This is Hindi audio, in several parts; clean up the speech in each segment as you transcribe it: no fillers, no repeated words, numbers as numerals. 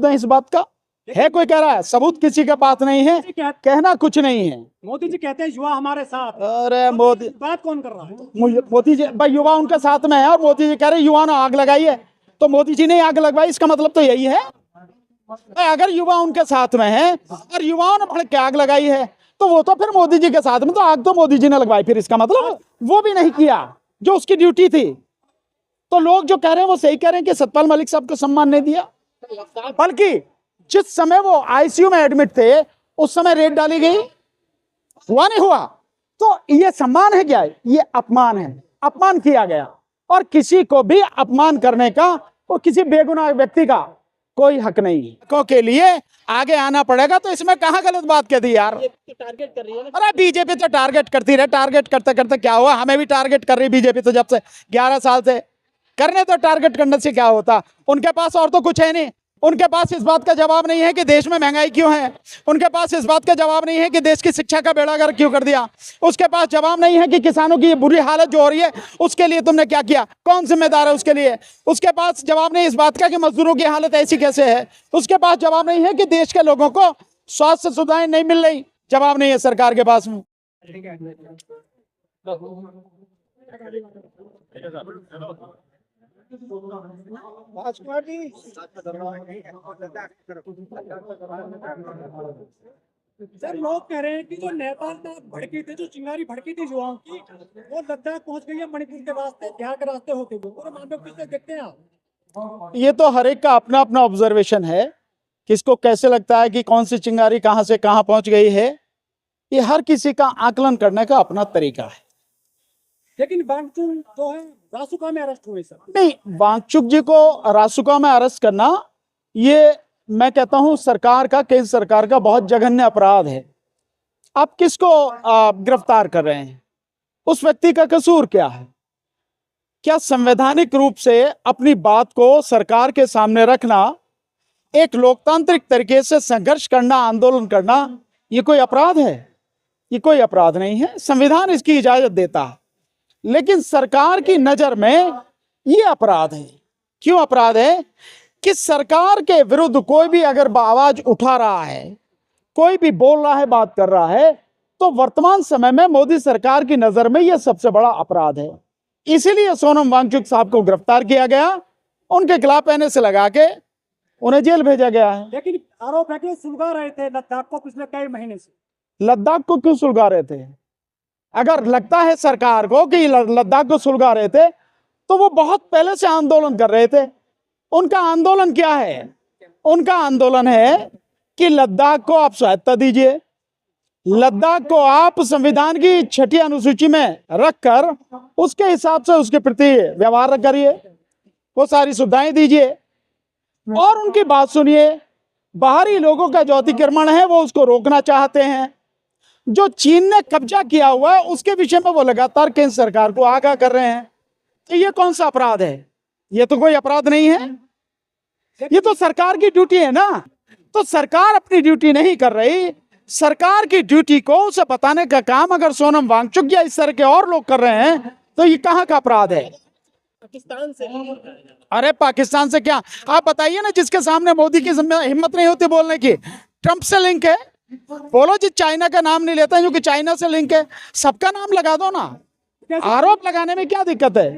इस बात का है? कोई कह रहा है? सबूत किसी के पास नहीं है, कहना कुछ नहीं है। मोदी जी कहते हैं युवा हमारे साथ। अरे मोदी, बात कौन कर रहा है? मोदी जी भाई, युवा उनके साथ में है और मोदी जी कह रहे युवा ने आग लगाई है, तो मोदी जी ने आग लगवाई, इसका मतलब तो यही है। अगर युवा उनके साथ में है और युवाओं ने भड़क के आग लगाई है, तो वो तो फिर मोदी जी के साथ में, तो आग तो मोदी जी ने लगवाई, फिर इसका मतलब वो भी नहीं किया जो उसकी ड्यूटी थी। तो लोग जो कह रहे हैं वो सही कह रहे हैं कि सतपाल मलिक साहब को सम्मान नहीं दिया, बल्कि जिस समय वो आईसीयू में एडमिट थे उस समय रेड डाली गई, हुआ नहीं हुआ। तो ये सम्मान है क्या? ये अपमान है, अपमान किया गया। और किसी को भी अपमान करने का, वो किसी बेगुनाह व्यक्ति का कोई हक नहीं है। के लिए आगे आना पड़ेगा। तो इसमें कहाँ गलत बात कह दी यार? टारगेट कर रही है ना। अरे बीजेपी तो टारगेट करती रहे, टारगेट करते करते क्या हुआ? हमें भी टारगेट कर रही बीजेपी तो जब से 11 साल से करने, तो टारगेट करने से क्या होता? उनके पास और तो कुछ है नहीं। उनके पास इस बात का जवाब नहीं है कि देश में महंगाई क्यों है, उनके पास इस बात का जवाब नहीं है कि देश की शिक्षा का बेड़ा गर्क क्यों कर दिया, उसके पास जवाब नहीं है कि किसानों की ये बुरी हालत जो हो रही है उसके लिए तुमने क्या किया, कौन जिम्मेदार है उसके लिए, उसके पास जवाब नहीं इस बात का कि मजदूरों की हालत ऐसी कैसे है, उसके पास जवाब नहीं है कि देश के लोगों को स्वास्थ्य सुविधाएं नहीं मिल रही, जवाब नहीं है सरकार के पास में। सर लोग कह रहे हैं कि जो नेपाल में भड़की थी, जो चिंगारी भड़की थी युवाओं की, वो लद्दाख पहुंच गई है मणिपुर के रास्ते, बिहार के रास्ते होते हुए। पूरे मामले को किससे देखते हैं आप? ये तो हर एक का अपना अपना ऑब्जर्वेशन है, किसको कैसे लगता है कि कौन सी चिंगारी कहां से कहां पहुंच गई है। ये हर किसी का आकलन करने का अपना तरीका है। लेकिन वांगचुक जो है रासुका में अरेस्ट हुए सर। नहीं, वांगचुक जी को रासुका में अरेस्ट करना, ये मैं कहता हूं सरकार का, केंद्र सरकार का बहुत जघन्य अपराध है। आप किसको गिरफ्तार कर रहे हैं? उस व्यक्ति का कसूर क्या है? क्या संवैधानिक रूप से अपनी बात को सरकार के सामने रखना, एक लोकतांत्रिक तरीके से संघर्ष करना, आंदोलन करना, ये कोई अपराध है? ये कोई अपराध नहीं है, संविधान इसकी इजाजत देता है। लेकिन सरकार की नजर में ये अपराध है। क्यों अपराध है? कि सरकार के विरुद्ध कोई भी अगर आवाज उठा रहा है, कोई भी बोल रहा है, बात कर रहा है, तो वर्तमान समय में मोदी सरकार की नजर में यह सबसे बड़ा अपराध है। इसीलिए सोनम वांगचुक साहब को गिरफ्तार किया गया, उनके खिलाफ एनएसए लगा के उन्हें जेल भेजा गया है। लेकिन आरोप है कि सुलगा रहे थे लद्दाख को पिछले कई महीने से। लद्दाख को क्यों सुलगा रहे थे? अगर लगता है सरकार को कि लद्दाख को सुलगा रहे थे, तो वो बहुत पहले से आंदोलन कर रहे थे। उनका आंदोलन क्या है? उनका आंदोलन है कि लद्दाख को आप स्वायत्तता दीजिए, लद्दाख को आप संविधान की 6ठी अनुसूची में रखकर उसके हिसाब से उसके प्रति व्यवहार करिए, वो सारी सुविधाएं दीजिए और उनकी बात सुनिए। बाहरी लोगों का जो अतिक्रमण है वो उसको रोकना चाहते हैं। जो चीन ने कब्जा किया हुआ है उसके विषय में वो लगातार केंद्र सरकार को आगाह कर रहे हैं। तो ये कौन सा अपराध है? ये तो कोई अपराध नहीं है, ये तो सरकार की ड्यूटी है ना। तो सरकार अपनी ड्यूटी नहीं कर रही, सरकार की ड्यूटी को उसे बताने का काम अगर सोनम वांगचुक या इस तरह के और लोग कर रहे हैं, तो ये कहाँ का अपराध है? पाकिस्तान से। अरे पाकिस्तान से क्या? आप बताइए ना, जिसके सामने मोदी की हिम्मत नहीं होती बोलने की। ट्रंप से लिंक है, बोलो जी। चाइना का नाम नहीं लेता क्योंकि चाइना से लिंक है, सबका नाम लगा दो ना। आरोप लगाने में क्या दिक्कत है?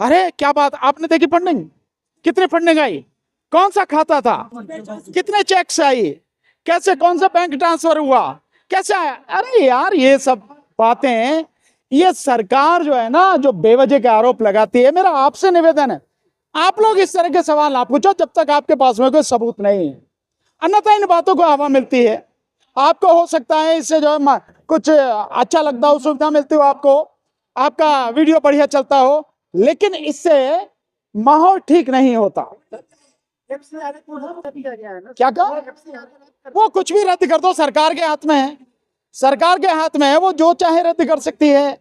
अरे क्या बात, आपने देखी फंडिंग? कितने फंडिंग आई? कौन सा खाता था? कितने चेक्स आई? कैसे, कौन सा बैंक ट्रांसफर हुआ, कैसे आया? अरे यार ये सब बातें, ये सरकार जो है ना, जो बेवजह के आरोप लगाती है। मेरा आपसे निवेदन है, आप लोग इस तरह के सवाल ना पूछो जब तक आपके पास में कोई सबूत नहीं है, अन्यथा इन बातों को हवा मिलती है। आपको हो सकता है इससे जो है कुछ अच्छा लगता हो, सुविधा मिलती हो आपको, आपका वीडियो बढ़िया चलता हो, लेकिन इससे माहौल ठीक नहीं होता। क्या कहा? वो कुछ भी रद्द कर दो, सरकार के हाथ में है, सरकार के हाथ में है, वो जो चाहे रद्द कर सकती है,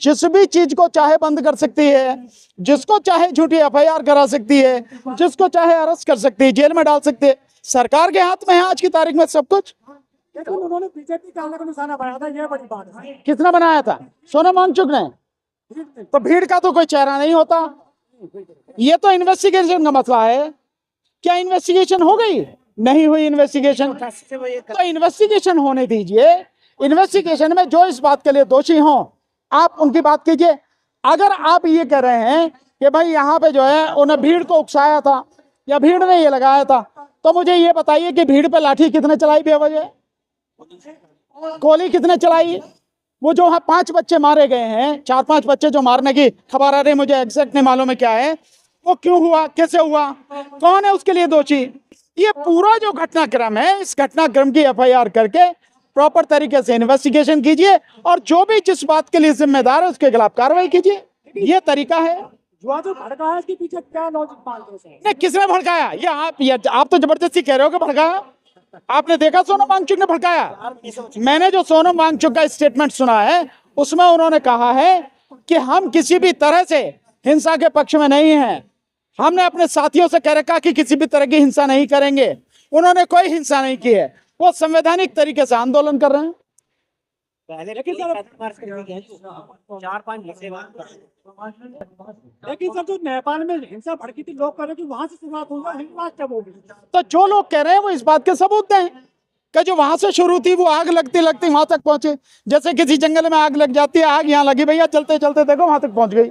जिस भी चीज को चाहे बंद कर सकती है, जिसको चाहे झूठी एफआईआर करा सकती है, जिसको चाहे अरेस्ट कर सकती है, जेल में डाल सकती है। सरकार के हाथ में है आज की तारीख में सब कुछ। लेकिन उन्होंने बीजेपी का निशाना बनाया था, ये बड़ी बात है। किसने बनाया था? सोनम वांगचुक ने। तो भीड़ का तो कोई चेहरा नहीं होता, ये तो इन्वेस्टिगेशन का मसला है। क्या इन्वेस्टिगेशन हो गई? नहीं हुई इन्वेस्टिगेशन। तो इन्वेस्टिगेशन होने दीजिए। इन्वेस्टिगेशन में जो इस बात के लिए दोषी हों आप उनकी बात कीजिए। अगर आप ये कह रहे हैं कि भाई यहाँ पे जो है उन्हें भीड़ को उकसाया था या भीड़ ने ये लगाया था, तो मुझे ये बताइए कि भीड़ पे लाठी कितने चलाई बेवजह? गोली कितने चलाई? वो जो है 5 बच्चे मारे गए हैं, 4-5 बच्चे जो मारने की खबर आ रही है, मुझे एग्जैक्ट नहीं मालूम है क्या है, वो क्यों हुआ, कैसे हुआ, कौन है उसके लिए दोषी? ये पूरा जो घटनाक्रम है, इस घटनाक्रम की एफआईआर करके प्रॉपर तरीके से इन्वेस्टिगेशन कीजिए और जो भी जिस बात के लिए जिम्मेदार है उसके खिलाफ कार्रवाई कीजिए। ये तरीका है। जुआ जो भड़का है इसके पीछे क्या लॉजिक मानते हो सर? नहीं, किसने भड़काया? ये आप तो जबरदस्ती कह रहे हो कि भड़काया। आपने देखा सोनम वांगचुक ने भड़काया? मैंने जो सोनम वांगचुक का स्टेटमेंट सुना है उसमें उन्होंने कहा है कि हम किसी भी तरह से हिंसा के पक्ष में नहीं हैं। हमने अपने साथियों से कह रखा कि किसी भी तरह की हिंसा नहीं करेंगे। उन्होंने कोई हिंसा नहीं की है, वो संवैधानिक तरीके से आंदोलन कर रहे हैं। लेकिन सर जो नेपाल में हिंसा भड़की थी, लोग कह रहे कि वहां से शुरुआत हुई, हिंसा कब होगी? तो जो लोग कह रहे हैं वो इस बात के सबूत दें कि जो वहां से शुरू थी वो आग लगती लगती वहां तक पहुंचे। जैसे किसी जंगल में आग लग जाती है, आग यहाँ लगी भैया, चलते चलते देखो वहां तक पहुंच गई।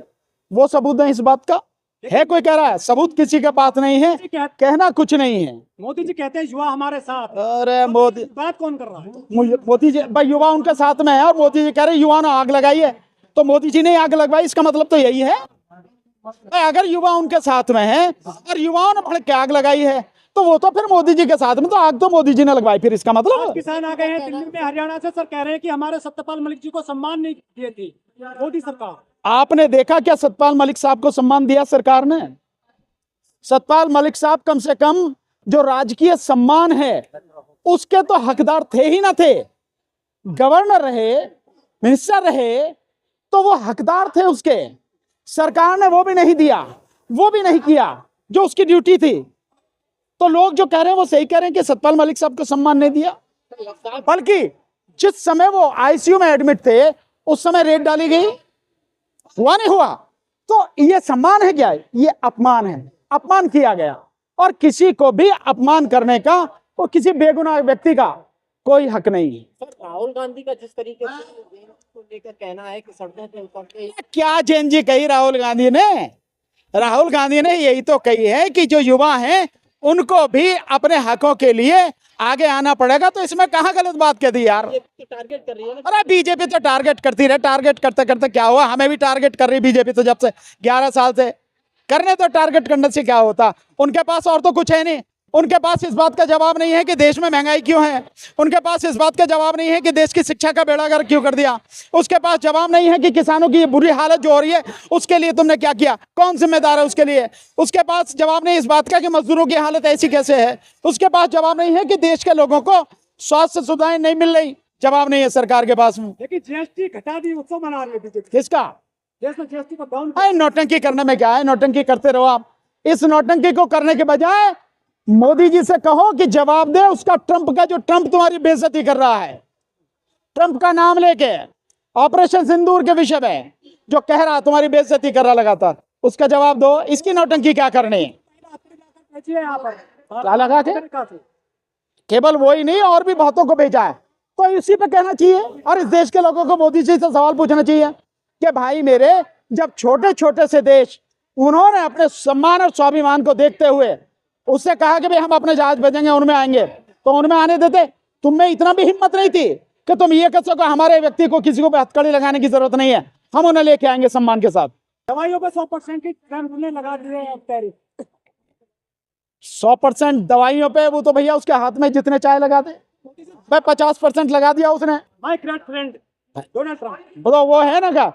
वो सबूत दें इस बात का। है कोई कह रहा है? सबूत किसी के पास नहीं है, कहना कुछ नहीं है। मोदी जी कहते हैं युवा हमारे साथ। अरे मोदी, बात कौन कर रहा है? मोदी जी भाई, युवा उनके साथ में है और मोदी जी कह रहे युवा ने आग लगाई है, तो मोदी जी ने आग लगवाई, इसका मतलब तो यही है। अगर युवा उनके साथ में है और युवाओं ने भड़क के आग लगाई है तो वो तो फिर मोदी जी के साथ में, तो आग तो मोदी जी ने लगवाई, फिर इसका मतलब। किसान आ गए हैं दिल्ली में, हरियाणा से सर, कह रहे हैं कि हमारे सत्यपाल मलिक जी को सम्मान नहीं दिए थे मोदी सरकार। आपने देखा क्या सतपाल मलिक साहब को सम्मान दिया सरकार ने? सतपाल मलिक साहब कम से कम जो राजकीय सम्मान है उसके तो हकदार थे ही ना थे। गवर्नर रहे, मिनिस्टर रहे, तो वो हकदार थे उसके। सरकार ने वो भी नहीं दिया, वो भी नहीं किया जो उसकी ड्यूटी थी। तो लोग जो कह रहे हैं वो सही कह रहे हैं कि सतपाल मलिक साहब को सम्मान नहीं दिया। बल्कि जिस समय वो आईसीयू में एडमिट थे उस समय रेड डाली गई, हुआ नहीं हुआ। तो ये सम्मान है क्या? ये अपमान है, अपमान किया गया। और किसी को भी अपमान करने का, वो किसी बेगुनाह व्यक्ति का कोई हक नहीं है। सर, राहुल गांधी का जिस तरीके से जेल को लेकर कहना है कि सड़कों पे उतर के क्या जैन जी कही राहुल गांधी ने? राहुल गांधी ने यही तो कही है कि जो युवा हैं उनको भी अपने हकों के लिए आगे आना पड़ेगा। तो इसमें कहाँ गलत बात कह दी यार? ये टारगेट कर रही है ना। अरे बीजेपी तो टारगेट करती रहे, टारगेट करते करते क्या हुआ? हमें भी टारगेट कर रही बीजेपी तो, जब से 11 साल से करने। तो टारगेट करने से क्या होता? उनके पास और तो कुछ है नहीं। उनके पास इस बात का जवाब नहीं है कि देश में महंगाई क्यों है। उनके पास इस बात का जवाब नहीं है कि देश की शिक्षा का बेड़ा गर्क क्यों कर दिया। उसके पास जवाब नहीं है कि किसानों की ये बुरी हालत जो हो रही है उसके लिए तुमने क्या किया, कौन जिम्मेदार है उसके लिए। उसके पास जवाब नहीं इस बात का कि मजदूरों की हालत ऐसी कैसे है। उसके पास जवाब नहीं है कि देश के लोगों को स्वास्थ्य सुविधाएं नहीं मिल रही, जवाब नहीं है सरकार के पास में। लेकिन जीएसटी घटा दी, उत्सव मना रही है बीजेपी। किसका? देश में जीएसटी को डाउन। नौटंकी करने में क्या है? नौटंकी करते रहो आप। इस नौटंकी को करने के बजाय मोदी जी से कहो कि जवाब दे उसका, ट्रंप का, जो ट्रंप तुम्हारी बेइज्जती कर रहा है, ट्रंप का नाम लेके ऑपरेशन सिंदूर के विषय में जो कह रहा तुम्हारी बेइज्जती कर रहा लगातार, उसका जवाब दो। इसकी नौटंकी क्या करनी है? क्या लगा के? केवल वही नहीं, और भी बहुतों को भेजा है। तो इसी पे कहना चाहिए और इस देश के लोगों को मोदी जी से सवाल पूछना चाहिए कि भाई मेरे, जब छोटे छोटे से देश उन्होंने अपने सम्मान और स्वाभिमान को देखते हुए उससे कहा कि भाई हम अपने जहाज भेजेंगे, उनमें आएंगे, तो उनमें आने देते। तुम में इतना भी हिम्मत नहीं थी कि तुम ये कह सको हमारे व्यक्ति को किसी को हथकड़ी लगाने की जरूरत नहीं है, हम उन्हें लेके आएंगे सम्मान के साथ। दवाइयों पे 100% की टैरिफ लगा दिए हैं टैरिफ। 100% दवाइयों पे? वो तो भैया उसके हाथ में जितने चाय लगा दे। भाई 50% लगा दिया उसने। My great friend Donald Trump. बताओ, वो है ना का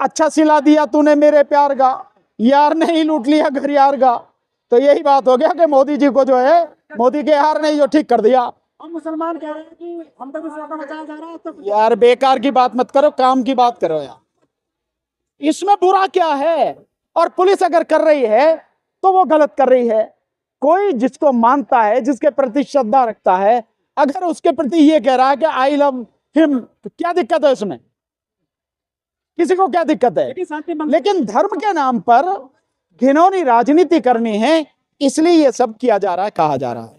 अच्छा सिला दिया तूने मेरे प्यार का, यार नहीं लूट लिया घर यार का। तो यही बात हो गया कि मोदी जी को जो है, मोदी के यार ने जो ठीक कर दिया। हम मुसलमान कह रहे हैं कि हम पे विश्वास मचाया जा रहा है। तो यार बेकार की बात मत करो, काम की बात करो यार। इसमें बुरा क्या है? और पुलिस अगर कर रही है तो वो गलत कर रही है। कोई जिसको मानता है, जिसके प्रति श्रद्धा रखता है, अगर उसके प्रति ये कह रहा है कि आई लव हिम, तो क्या दिक्कत है उसमें? किसी को क्या दिक्कत है? लेकिन धर्म के नाम पर घिनौनी राजनीति करनी है, इसलिए ये सब किया जा रहा है, कहा जा रहा है।